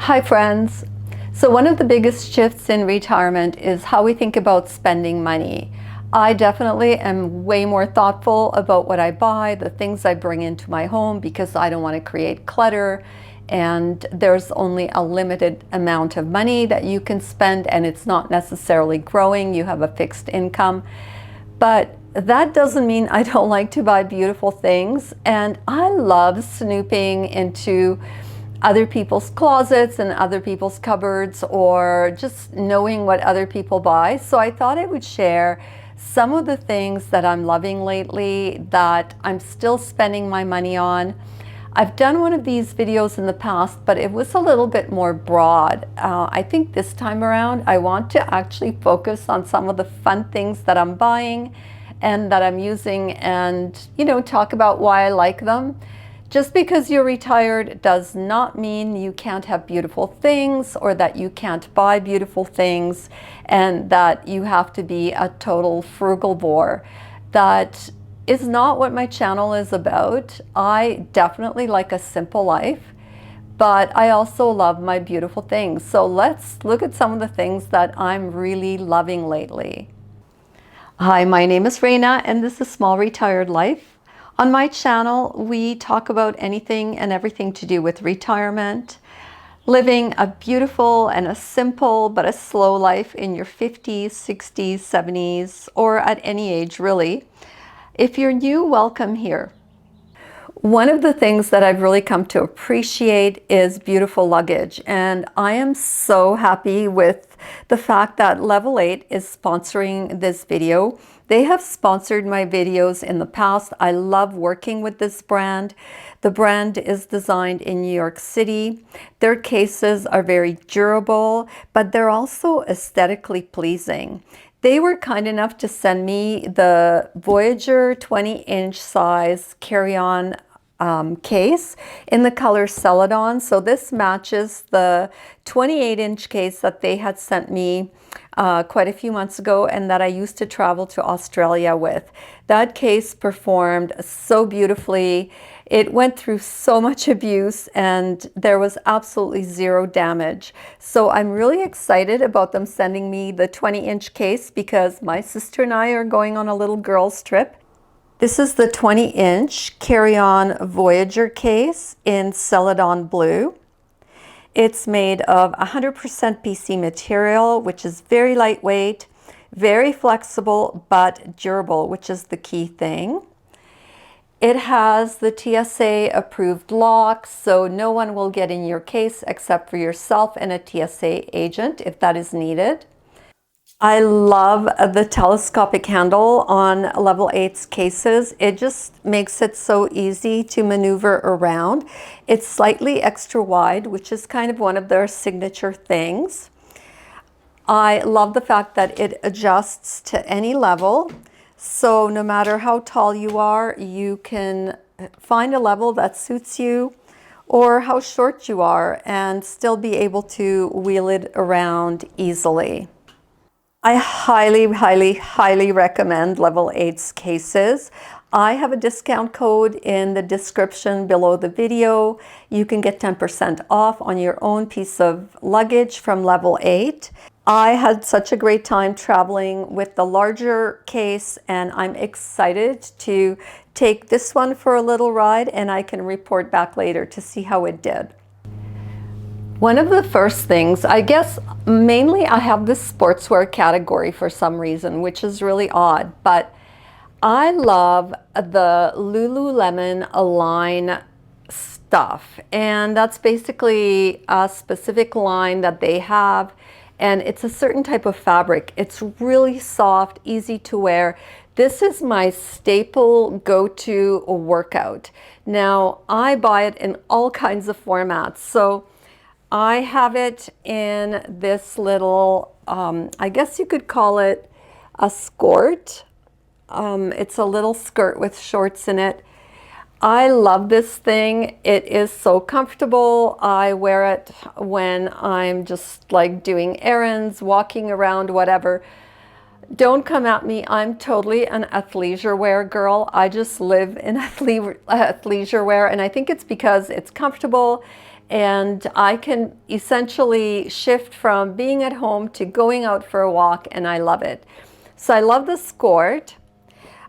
Hi friends. So one of the biggest shifts in retirement is how we think about spending money. I definitely am way more thoughtful about what I buy, the things I bring into my home, because I don't want to create clutter, and there's only a limited amount of money that you can spend, and it's not necessarily growing. You have a fixed income. But that doesn't mean I don't like to buy beautiful things, and I love snooping into other people's closets and other people's cupboards, or just knowing what other people buy. So I thought I would share some of the things that I'm loving lately that I'm still spending my money on. I've done one of these videos in the past, but it was a little bit more broad. I think this time around I want to actually focus on some of the fun things that I'm buying and that I'm using, and talk about why I like them. Just because you're retired does not mean you can't have beautiful things, or that you can't buy beautiful things, and that you have to be a total frugalvore. That is not what my channel is about. I definitely like a simple life, but I also love my beautiful things. So let's look at some of the things that I'm really loving lately. Hi, my name is Raina, and this is Small Retired Life. On my channel, we talk about anything and everything to do with retirement, living a beautiful and a simple but a slow life in your 50s, 60s, 70s, or at any age really. If you're new, welcome here. One of the things that I've really come to appreciate is beautiful luggage, and I am so happy with the fact that Level 8 is sponsoring this video. They have sponsored my videos in the past. I love working with this brand. The brand is designed in New York City. Their cases are very durable, but they're also aesthetically pleasing. They were kind enough to send me the Voyager 20-inch size carry-on case in the color Celadon. So this matches the 28-inch case that they had sent me quite a few months ago, and that I used to travel to Australia with. That case performed so beautifully. It went through so much abuse, and there was absolutely zero damage. So I'm really excited about them sending me the 20-inch case, because my sister and I are going on a little girls' trip. This is the 20-inch carry-on Voyager case in Celadon blue. It's made of 100% PC material, which is very lightweight, very flexible, but durable, which is the key thing. It has the TSA approved locks, so no one will get in your case except for yourself and a TSA agent if that is needed. I love the telescopic handle on Level 8's cases. It just makes it so easy to maneuver around. It's slightly extra wide, which is kind of one of their signature things. I love the fact that it adjusts to any level. So no matter how tall you are, you can find a level that suits you, or how short you are, and still be able to wheel it around easily. I highly recommend Level 8's cases. I have a discount code in the description below the video. You can get 10% off on your own piece of luggage from Level 8. I had such a great time traveling with the larger case, and I'm excited to take this one for a little ride, and I can report back later to see how it did. One of the first things, I guess mainly I have this sportswear category for some reason, which is really odd, but I love the Lululemon Align stuff, and that's basically a specific line that they have, and it's a certain type of fabric. It's really soft, easy to wear. This is my staple go-to workout. Now, I buy it in all kinds of formats, so I have it in this little, I guess you could call it a skirt. It's a little skirt with shorts in it. I love this thing. It is so comfortable. I wear it when I'm just like doing errands, walking around, whatever. Don't come at me. I'm totally an athleisure wear girl. I just live in athleisure wear, and I think it's because it's comfortable and I can essentially shift from being at home to going out for a walk, and I love it. So I love the skirt.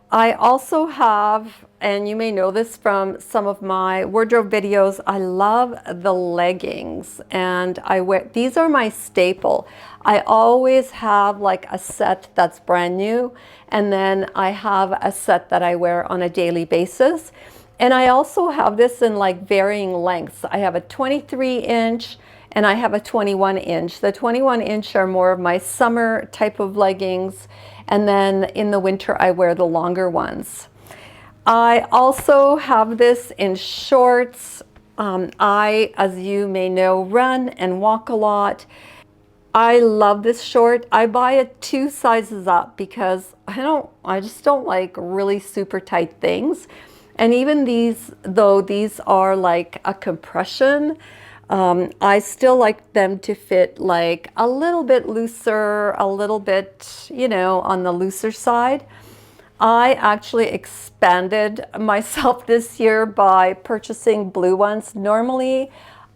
I also have, and you may know this from some of my wardrobe videos, I love the leggings, and I wear, these are my staple. I always have like a set that's brand new, and then I have a set that I wear on a daily basis. And I also have this in like varying lengths. I have a 23-inch and I have a 21-inch. The 21-inch are more of my summer type of leggings, and then in the winter I wear the longer ones. I also have this in shorts. I, as you may know, run and walk a lot. I love this short. I buy it 2 sizes up because I just don't like really super tight things. And even these, though these are like a compression, I still like them to fit like a little bit looser, a little bit, you know, on the looser side. I actually expanded myself this year by purchasing blue ones. Normally,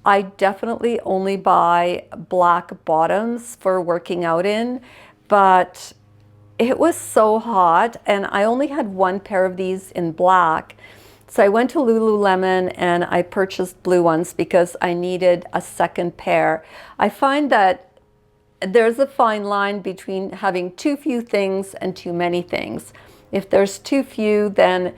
I definitely only buy black bottoms for working out in, but it was so hot and I only had 1 pair of these in black. So I went to Lululemon and I purchased blue ones because I needed a second pair. I find that there's a fine line between having too few things and too many things. If there's too few, then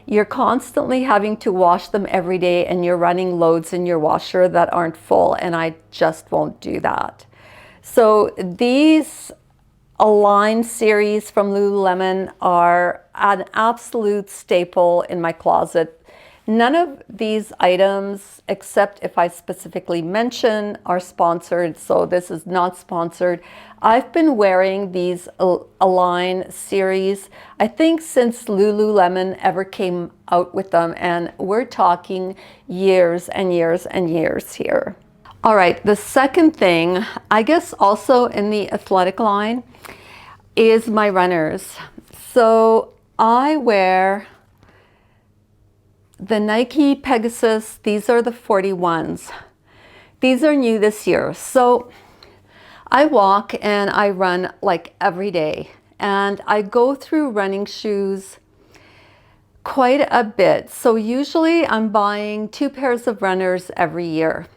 you're constantly having to wash them every day and you're running loads in your washer that aren't full, and I just won't do that. So these Align series from Lululemon are an absolute staple in my closet. None of these items, except if I specifically mention, are sponsored, so this is not sponsored. I've been wearing these Align series, I think since Lululemon ever came out with them, and we're talking years and years and years here. All right, the second thing, I guess also in the athletic line, is my runners. So I wear the Nike Pegasus. These are the 41s. These are new this year. So I walk and I run like every day, and I go through running shoes quite a bit. So usually I'm buying 2 pairs of runners every year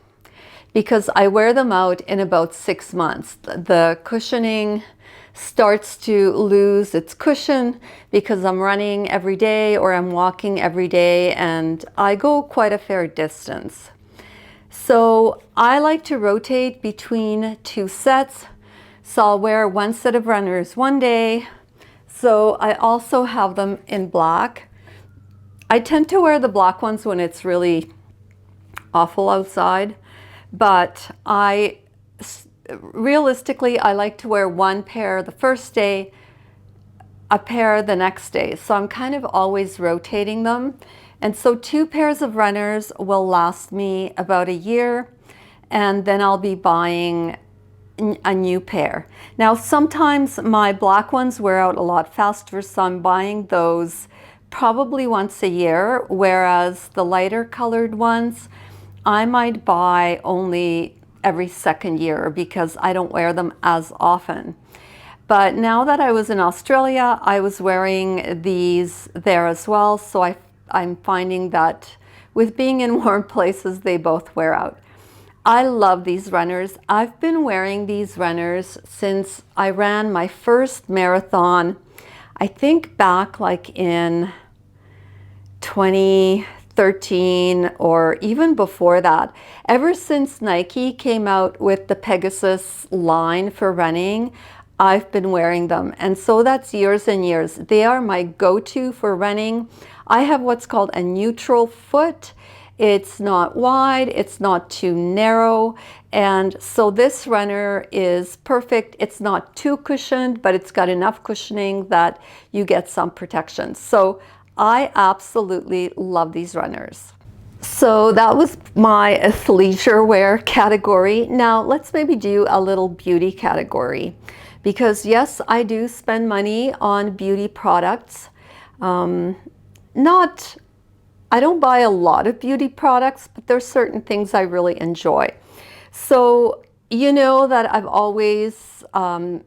because I wear them out in about 6 months. The cushioning starts to lose its cushion because I'm running every day or I'm walking every day, and I go quite a fair distance. So I like to rotate between 2 sets. So I'll wear 1 set of runners one day. So I also have them in black. I tend to wear the black ones when it's really awful outside, but realistically, I like to wear 1 pair the first day, a pair the next day. So I'm kind of always rotating them. And so 2 pairs of runners will last me about a year, and then I'll be buying a new pair. Now, sometimes my black ones wear out a lot faster, so I'm buying those probably once a year, whereas the lighter colored ones, I might buy only every 2nd year because I don't wear them as often. But now that I was in Australia, I was wearing these there as well. So I'm finding that with being in warm places, they both wear out. I love these runners. I've been wearing these runners since I ran my first marathon, I think back like in 2013 or even before that. Ever since Nike came out with the Pegasus line for running, I've been wearing them. And so that's years and years. They are my go-to for running. I have what's called a neutral foot. It's not wide, it's not too narrow. And so this runner is perfect. It's not too cushioned, but it's got enough cushioning that you get some protection. So I absolutely love these runners. So that was my athleisure wear category. Now let's maybe do a little beauty category, because yes, I do spend money on beauty products. Not I don't buy a lot of beauty products, but there's certain things I really enjoy. So you know that I've always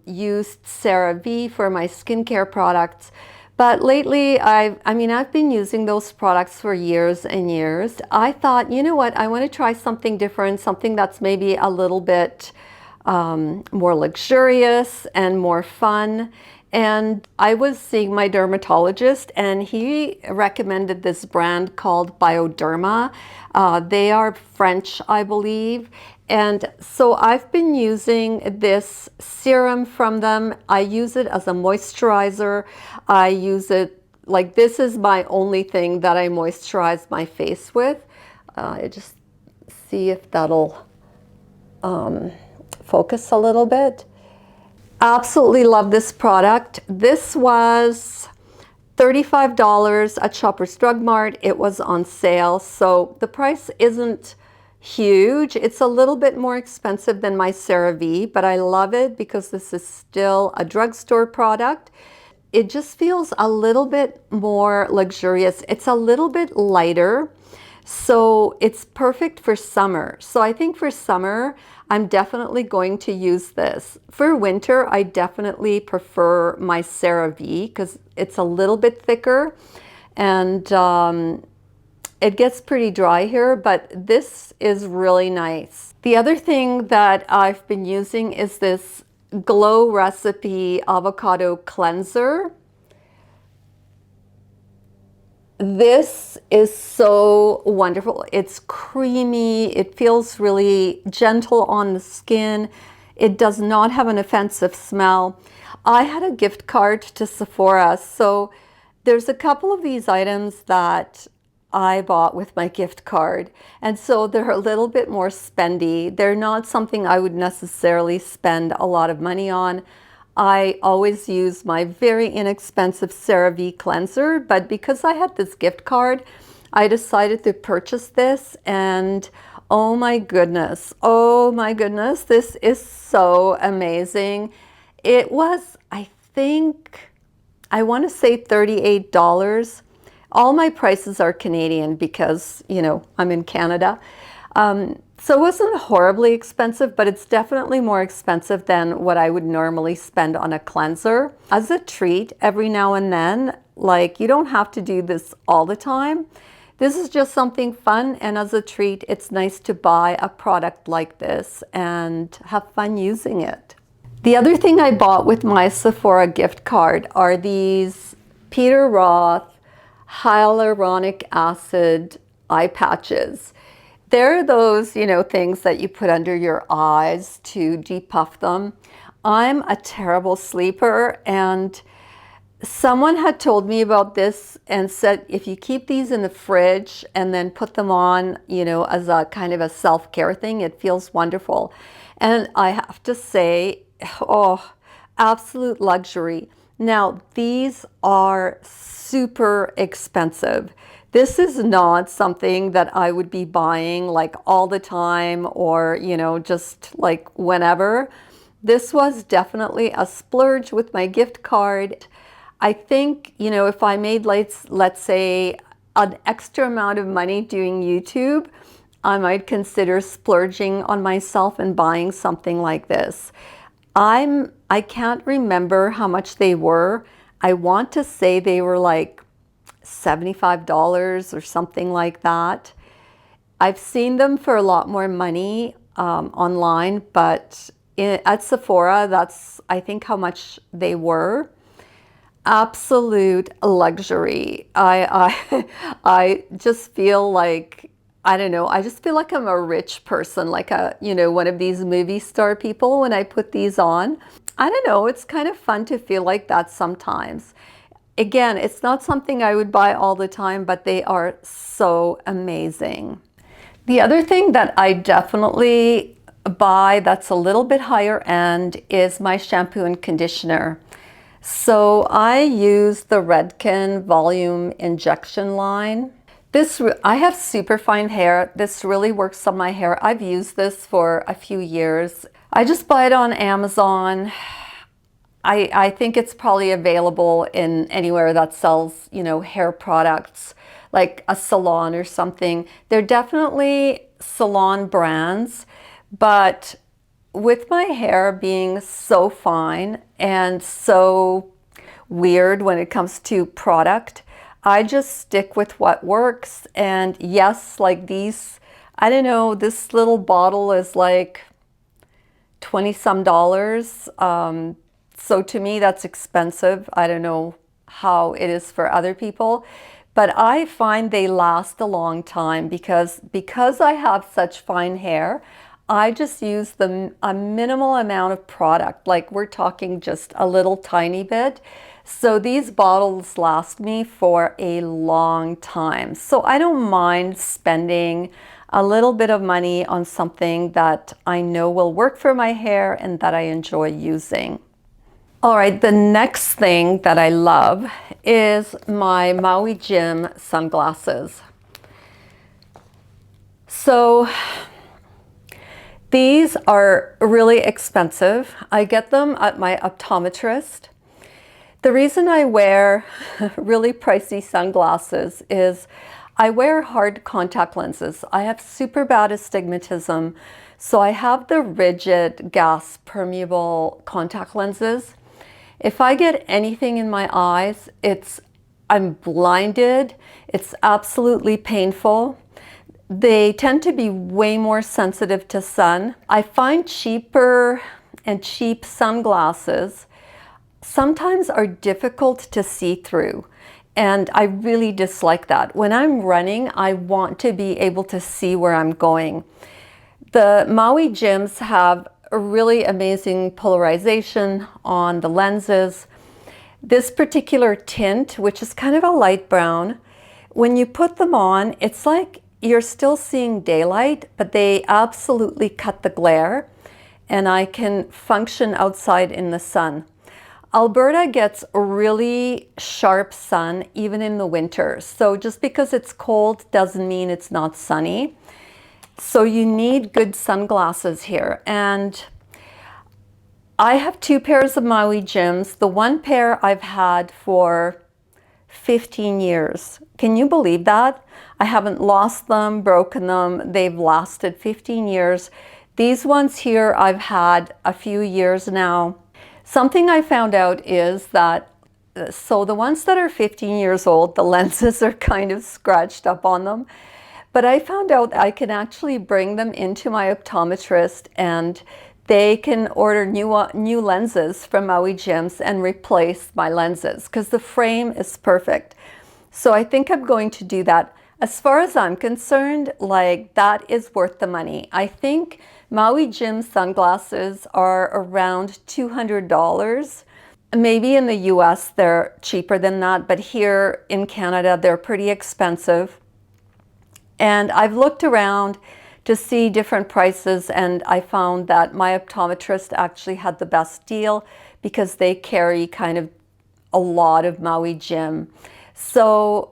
used CeraVe for my skincare products, but lately I've been using those products for years and years. I thought, you know what, I want to try something different, something that's maybe a little bit more luxurious and more fun. And I was seeing my dermatologist, and he recommended this brand called Bioderma. They are French, I believe. And so I've been using this serum from them. I use it as a moisturizer. I use it, like, this is my only thing that I moisturize my face with. I just see if that'll focus a little bit. Absolutely love this product. This was $35 at Shoppers Drug Mart. It was on sale, so the price isn't huge. It's a little bit more expensive than my CeraVe, but I love it because this is still a drugstore product. It just feels a little bit more luxurious. It's a little bit lighter, so it's perfect for summer. So I think for summer, I'm definitely going to use this. For winter, I definitely prefer my CeraVe because it's a little bit thicker, and it gets pretty dry here, but this is really nice. The other thing that I've been using is this Glow Recipe Avocado Cleanser. This is so wonderful. It's creamy. It feels really gentle on the skin. It does not have an offensive smell. I had a gift card to Sephora, so there's a couple of these items that I bought with my gift card, and so they're a little bit more spendy. They're not something I would necessarily spend a lot of money on. I always use my very inexpensive CeraVe cleanser, but because I had this gift card, I decided to purchase this, and oh my goodness, this is so amazing. It was, I think, I want to say $38. All my prices are Canadian because, you know, I'm in Canada. So it wasn't horribly expensive, but it's definitely more expensive than what I would normally spend on a cleanser. As a treat, every now and then, like, you don't have to do this all the time. This is just something fun, and as a treat, it's nice to buy a product like this and have fun using it. The other thing I bought with my Sephora gift card are these Peter Roth hyaluronic acid eye patches. They're those, you know, things that you put under your eyes to depuff them. I'm a terrible sleeper, and someone had told me about this and said if you keep these in the fridge and then put them on, you know, as a kind of a self-care thing, it feels wonderful. And I have to say, oh, absolute luxury. Now, these are super expensive. This is not something that I would be buying like all the time or, you know, just like whenever. This was definitely a splurge with my gift card. I think, you know, if I made, let's say, an extra amount of money doing YouTube, I might consider splurging on myself and buying something like this. I can't remember how much they were. I want to say they were like $75 or something like that. I've seen them for a lot more money online, but at Sephora, that's, I think, how much they were. Absolute luxury. I just feel like, I don't know, I just feel like I'm a rich person, like a, you know, one of these movie star people when I put these on. I don't know, it's kind of fun to feel like that sometimes. Again, it's not something I would buy all the time, but they are so amazing. The other thing that I definitely buy that's a little bit higher end is my shampoo and conditioner. So I use the Redken Volume Injection line. I have super fine hair. This really works on my hair. I've used this for a few years. I just buy it on Amazon. I think it's probably available in anywhere that sells, you know, hair products like a salon or something. They're definitely salon brands, but with my hair being so fine and so weird when it comes to product, I just stick with what works. And yes, like these, I don't know, this little bottle is like 20 some dollars. So to me, that's expensive. I don't know how it is for other people, but I find they last a long time because I have such fine hair. I just use a minimal amount of product, like we're talking just a little tiny bit. So these bottles last me for a long time. So I don't mind spending a little bit of money on something that I know will work for my hair and that I enjoy using. All right, the next thing that I love is my Maui Jim sunglasses. So these are really expensive. I get them at my optometrist. The reason I wear really pricey sunglasses is I wear hard contact lenses. I have super bad astigmatism, so I have the rigid gas permeable contact lenses. If I get anything in my eyes, I'm blinded. It's absolutely painful. They tend to be way more sensitive to sun. I find cheaper and cheap sunglasses sometimes are difficult to see through, and I really dislike that. When I'm running, I want to be able to see where I'm going. The Maui Jims have a really amazing polarization on the lenses. This particular tint, which is kind of a light brown, when you put them on, it's like you're still seeing daylight, but they absolutely cut the glare, and I can function outside in the sun. Alberta gets really sharp sun even in the winter. So just because it's cold doesn't mean it's not sunny. So you need good sunglasses here. And I have two pairs of Maui Jims. The one pair I've had for 15 years. Can you believe that? I haven't lost them, broken them. They've lasted 15 years. These ones here I've had a few years now. Something I found out is that, so the ones that are 15 years old, the lenses are kind of scratched up on them. But I found out I can actually bring them into my optometrist and they can order new lenses from Maui Jims and replace my lenses because the frame is perfect. So I think I'm going to do that. As far as I'm concerned, like that is worth the money. I think Maui Jim sunglasses are around $200. Maybe in the US they're cheaper than that, but here in Canada they're pretty expensive. And I've looked around to see different prices, and I found that my optometrist actually had the best deal because they carry kind of a lot of Maui Jim. So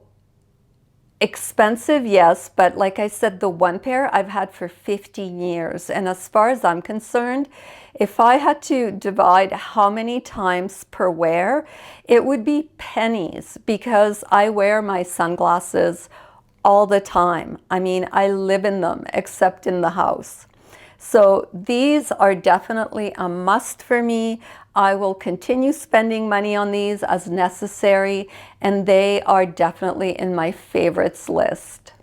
expensive, yes, but like I said, the one pair I've had for 15 years. And as far as I'm concerned, if I had to divide how many times per wear, it would be pennies because I wear my sunglasses all the time. I mean, I live in them except in the house. So these are definitely a must for me. I will continue spending money on these as necessary, and they are definitely in my favorites list.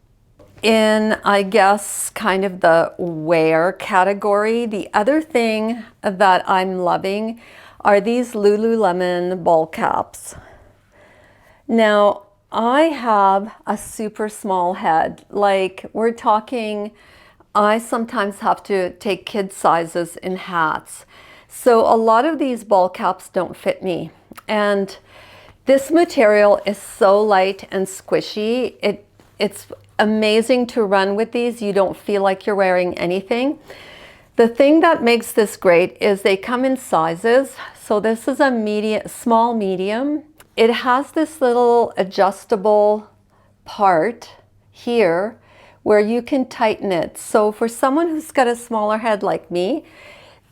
In, I guess, kind of the wear category, the other thing that I'm loving are these Lululemon ball caps. Now, I have a super small head. Like, we're talking, I sometimes have to take kid sizes in hats. So a lot of these ball caps don't fit me. And this material is so light and squishy. It's amazing to run with these. You don't feel like you're wearing anything. The thing that makes this great is they come in sizes. So this is a medium, small, medium. It has this little adjustable part here where you can tighten it. So for someone who's got a smaller head like me,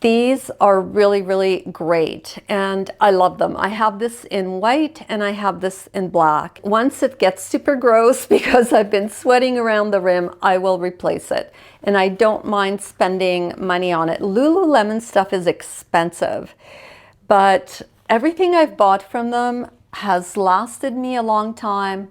These are really, really great, and I love them. I have this in white and I have this in black. Once it gets super gross because I've been sweating around the rim, I will replace it. And I don't mind spending money on it. Lululemon stuff is expensive, but everything I've bought from them has lasted me a long time,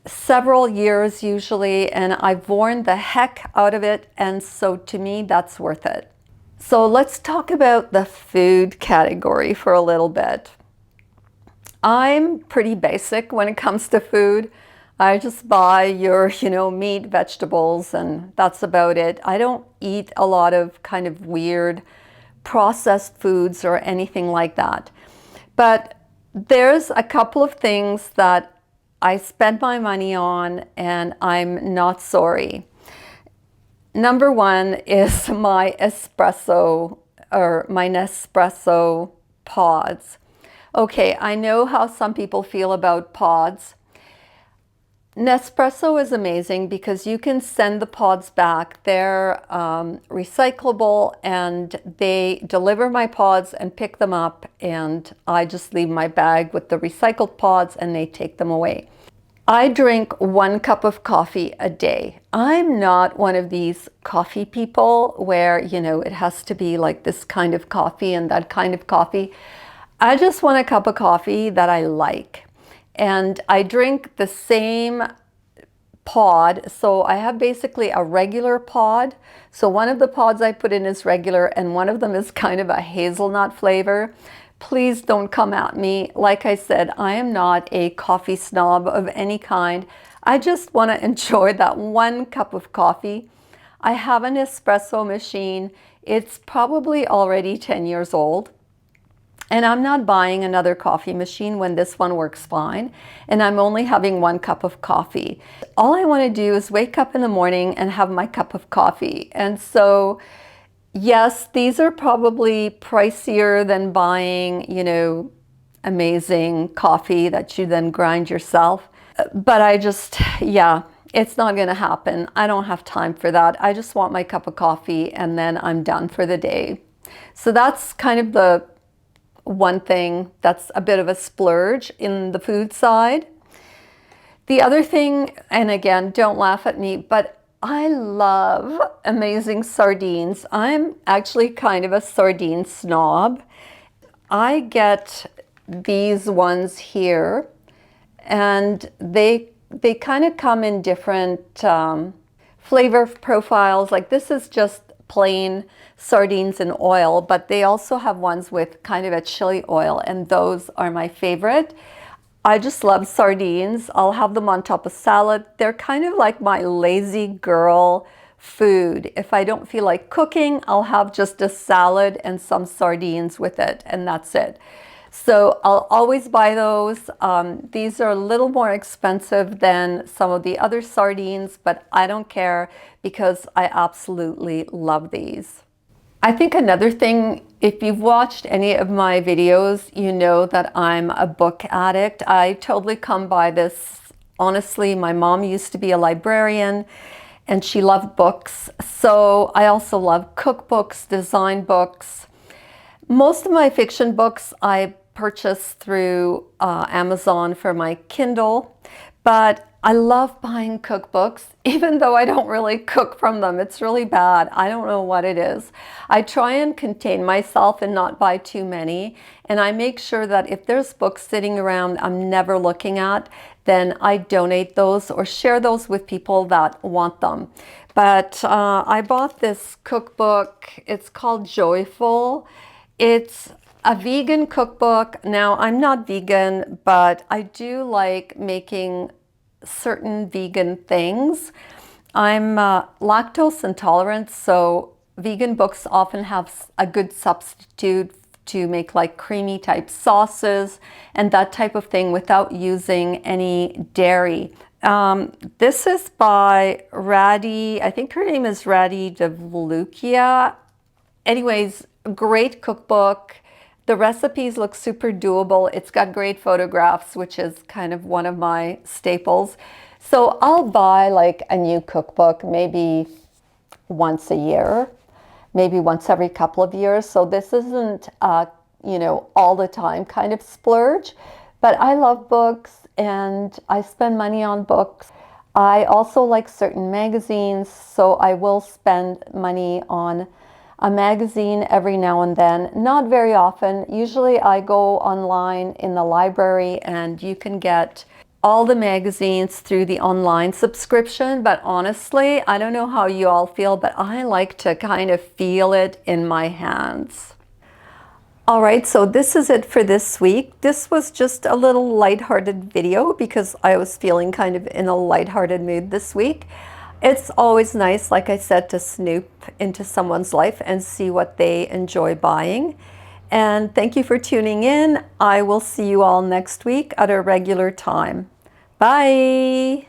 several years usually, and I've worn the heck out of it, and so to me, that's worth it. So let's talk about the food category for a little bit. I'm pretty basic when it comes to food. I just buy your, meat, vegetables, and that's about it. I don't eat a lot of kind of weird processed foods or anything like that. But there's a couple of things that I spend my money on and I'm not sorry. Number one is my espresso or my Nespresso pods. Okay, I know how some people feel about pods. Nespresso is amazing because you can send the pods back. They're recyclable, and they deliver my pods and pick them up, and I just leave my bag with the recycled pods and they take them away. I drink 1 cup of coffee a day. I'm not one of these coffee people where, it has to be like this kind of coffee and that kind of coffee. I just want a cup of coffee that I like. And I drink the same pod. So I have basically a regular pod. So one of the pods I put in is regular and one of them is kind of a hazelnut flavor. Please don't come at me. Like I said, I am not a coffee snob of any kind. I just want to enjoy that 1 cup of coffee. I have an espresso machine. It's probably already 10 years old. And I'm not buying another coffee machine when this one works fine. And I'm only having 1 cup of coffee. All I want to do is wake up in the morning and have my cup of coffee. And so yes, these are probably pricier than buying, amazing coffee that you then grind yourself. But it's not going to happen. I don't have time for that. I just want my cup of coffee and then I'm done for the day. So that's kind of the one thing that's a bit of a splurge in the food side. The other thing, and again, don't laugh at me, but I love amazing sardines. I'm actually kind of a sardine snob. I get these ones here, and they kind of come in different flavor profiles. Like this is just plain sardines in oil, but they also have ones with kind of a chili oil, and those are my favorite. I just love sardines. I'll have them on top of salad. They're kind of like my lazy girl food. If I don't feel like cooking, I'll have just a salad and some sardines with it, and that's it. So I'll always buy those. These are a little more expensive than some of the other sardines, but I don't care because I absolutely love these. I think another thing, if you've watched any of my videos, you know that I'm a book addict. I totally come by this. Honestly, my mom used to be a librarian and she loved books. So I also love cookbooks, design books. Most of my fiction books I purchase through Amazon for my Kindle, but I love buying cookbooks, even though I don't really cook from them. It's really bad. I don't know what it is. I try and contain myself and not buy too many. And I make sure that if there's books sitting around I'm never looking at, then I donate those or share those with people that want them. But I bought this cookbook. It's called Joyful. It's a vegan cookbook. Now, I'm not vegan, but I do like making certain vegan things. I'm lactose intolerant, so vegan books often have a good substitute to make like creamy type sauces and that type of thing without using any dairy. This is by Radhi, I think her name is Radhi Devlukia. Anyways, great cookbook. The recipes look super doable. It's got great photographs, which is kind of one of my staples. So I'll buy like a new cookbook maybe once a year, maybe once every couple of years. So this isn't, you know, all the time kind of splurge, but I love books and I spend money on books. I also like certain magazines, so I will spend money on a magazine every now and then, not very often. Usually I go online in the library and you can get all the magazines through the online subscription, but honestly, I don't know how you all feel, but I like to kind of feel it in my hands. All right, so this is it for this week. This was just a little lighthearted video because I was feeling kind of in a lighthearted mood this week. It's always nice, like I said, to snoop into someone's life and see what they enjoy buying. And thank you for tuning in. I will see you all next week at a regular time. Bye.